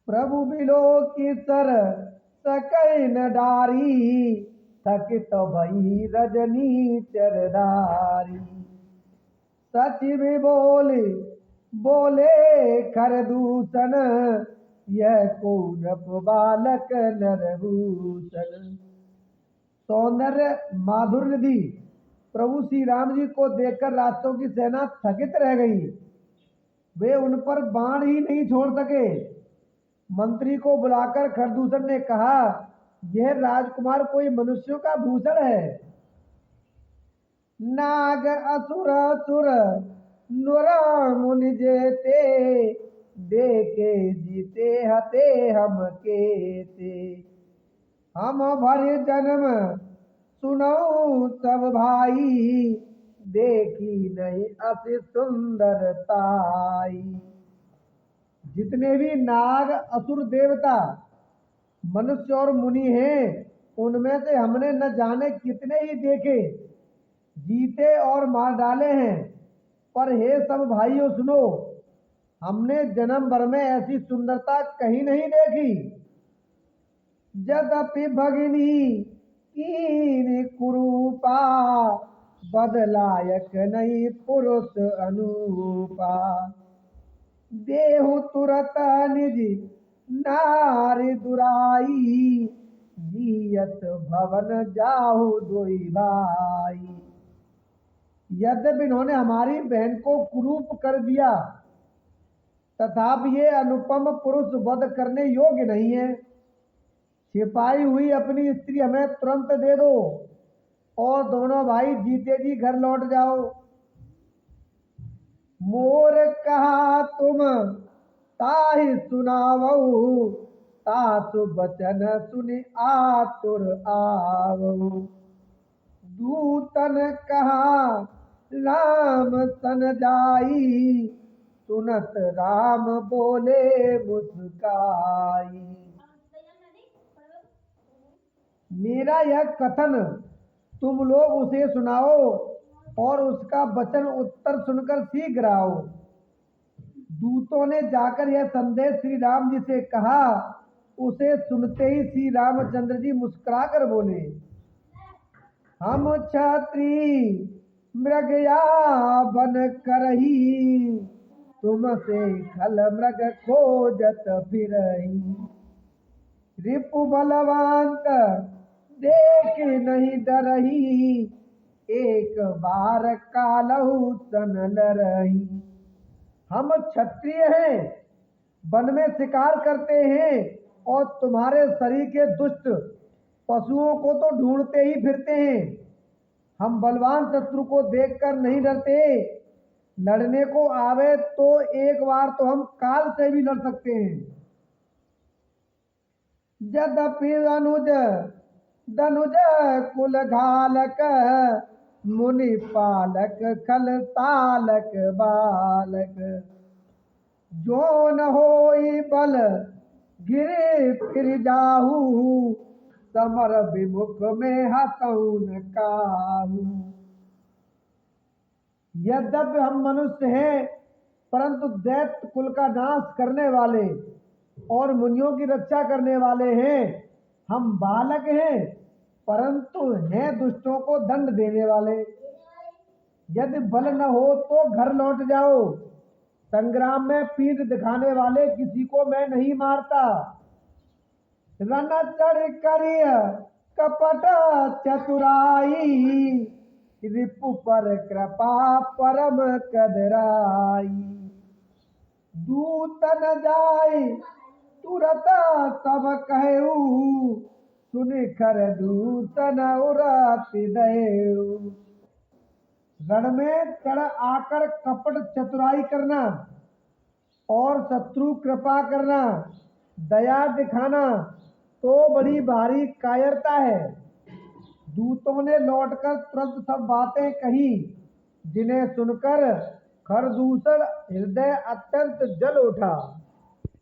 प्रभु below की sir सकई न डारी, थकित भई रजनी चरदारी। सचिव बोले बोले खरदूषण, यह कौन बालक नरभूषण। सौंदर्य माधुर्य निधि प्रभु श्री राम जी को देखकर रास्तों की सेना थकित रह गई। वे उन पर बाण ही नहीं छोड़ सके। मंत्री को बुलाकर खरदूषण ने कहा, यह राजकुमार कोई मनुष्यों का भूषण है। नाग असुर सुर नुर मुनि जेते, देखे जीते हते हम केते। हम भर जन्म सुनो सब भाई, देखी नहीं अति सुंदरताई। जितने भी नाग असुर देवता मनुष्य और मुनि हैं, उनमें से हमने न जाने कितने ही देखे, जीते और मार डाले हैं, पर हे सब भाइयों सुनो, हमने जन्म भर में ऐसी सुंदरता कहीं नहीं देखी। यद्यपि भगिनी कीन कुरूपा, बदलायक नहीं पुरुष अनूपा। देहु तुरत निज नारी दुराई, जियत भवन जाहु दुई भाई। यद्यपि इन्होंने हमारी बहन को कुरूप कर दिया, तथापि ये अनुपम पुरुष वध करने योग्य नहीं है। छिपाई हुई अपनी स्त्री हमें तुरंत दे दो और दोनों भाई जीते जी घर लौट जाओ। मोर कहा तुम ताहि सुनावऊ, तासु बचन सुनि आतुर आवऊ। दूतन कहा राम सन जाई, सुनत राम बोले मुस्काई। मेरा यह कथन तुम लोग उसे सुनाओ और उसका वचन उत्तर सुनकर शीघ्र आओ। दूतों ने जाकर यह संदेश श्री राम जी से कहा। उसे सुनते ही श्री रामचंद्र जी मुस्कुराकर बोले, हम क्षत्रिय मृगया बन करही, तुमसे खल मृग खोजत फिरही। रिपु बलवंत देख नहीं डरही, एक बार कालहु सन लरही। हम क्षत्रिय हैं, वन में शिकार करते हैं और तुम्हारे शरीर के दुष्ट पशुओं को तो ढूंढते ही फिरते हैं। हम बलवान शत्रु को देखकर नहीं डरते, लड़ने को आवे तो एक बार तो हम काल से भी लड़ सकते हैं। यद्यपि अनुज धनुज कुल घालक, मुनि पालक खल तालक बालक। जो न होई बल गिरे फिर जाहू, समर विमुख में हतऊ न काहू। यद्यपि हम मनुष्य हैं, परंतु दैत्य कुल का नाश करने वाले और मुनियों की रक्षा करने वाले हैं। हम बालक हैं, परंतु हैं दुष्टों को दंड देने वाले। यदि बल न हो तो घर लौट जाओ। संग्राम में पीठ दिखाने वाले किसी को मैं नहीं मारता। रन चढ़ करिय कपट चतुराई, रिपु पर कृपा परम कदराई। दूतन जाय तुरत सब कहू, सुनि खरदूषण उराति दयऊ। रण में चढ़ आकर कपट चतुराई करना और शत्रु कृपा करना, दया दिखाना तो बड़ी भारी कायरता है। दूतों ने लौटकर तुरंत सब बातें कही, जिन्हें सुनकर खरदूषण हृदय अत्यंत जल उठा।